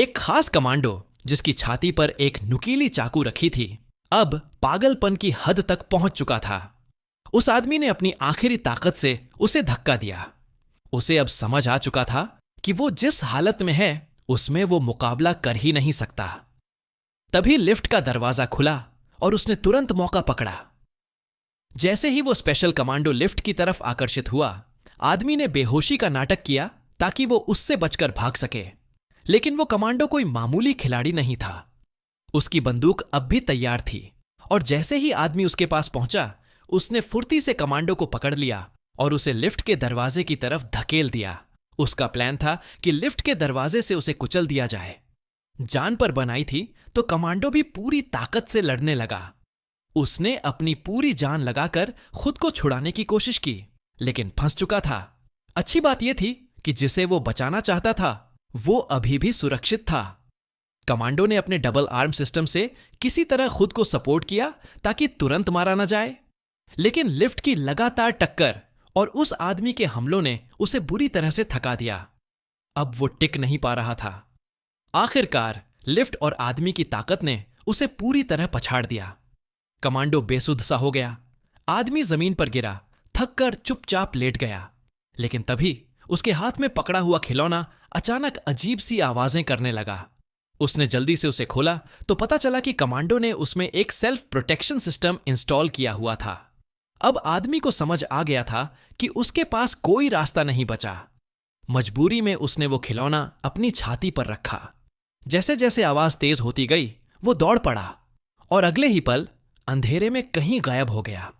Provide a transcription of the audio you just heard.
एक खास कमांडो जिसकी छाती पर एक नुकीली चाकू रखी थी, अब पागलपन की हद तक पहुंच चुका था। उस आदमी ने अपनी आखिरी ताकत से उसे धक्का दिया। उसे अब समझ आ चुका था कि वो जिस हालत में है उसमें वो मुकाबला कर ही नहीं सकता। तभी लिफ्ट का दरवाजा खुला और उसने तुरंत मौका पकड़ा। जैसे ही वो स्पेशल कमांडो लिफ्ट की तरफ आकर्षित हुआ, आदमी ने बेहोशी का नाटक किया ताकि वो उससे बचकर भाग सके। लेकिन वो कमांडो कोई मामूली खिलाड़ी नहीं था। उसकी बंदूक अब भी तैयार थी और जैसे ही आदमी उसके पास पहुंचा, उसने फुर्ती से कमांडो को पकड़ लिया और उसे लिफ्ट के दरवाजे की तरफ धकेल दिया। उसका प्लान था कि लिफ्ट के दरवाजे से उसे कुचल दिया जाए। जान पर बनाई थी तो कमांडो भी पूरी ताकत से लड़ने लगा। उसने अपनी पूरी जान लगाकर खुद को छुड़ाने की कोशिश की, लेकिन फंस चुका था। अच्छी बात यह थी कि जिसे वो बचाना चाहता था वो अभी भी सुरक्षित था। कमांडो ने अपने डबल आर्म सिस्टम से किसी तरह खुद को सपोर्ट किया ताकि तुरंत मारा न जाए। लेकिन लिफ्ट की लगातार टक्कर और उस आदमी के हमलों ने उसे बुरी तरह से थका दिया। अब वो टिक नहीं पा रहा था। आखिरकार लिफ्ट और आदमी की ताकत ने उसे पूरी तरह पछाड़ दिया। कमांडो बेसुध सा हो गया। आदमी जमीन पर गिरा, थककर चुपचाप लेट गया। लेकिन तभी उसके हाथ में पकड़ा हुआ खिलौना अचानक अजीब सी आवाजें करने लगा। उसने जल्दी से उसे खोला तो पता चला कि कमांडो ने उसमें एक सेल्फ प्रोटेक्शन सिस्टम इंस्टॉल किया हुआ था। अब आदमी को समझ आ गया था कि उसके पास कोई रास्ता नहीं बचा। मजबूरी में उसने वो खिलौना अपनी छाती पर रखा। जैसे जैसे आवाज तेज होती गई, वो दौड़ पड़ा और अगले ही पल अंधेरे में कहीं गायब हो गया।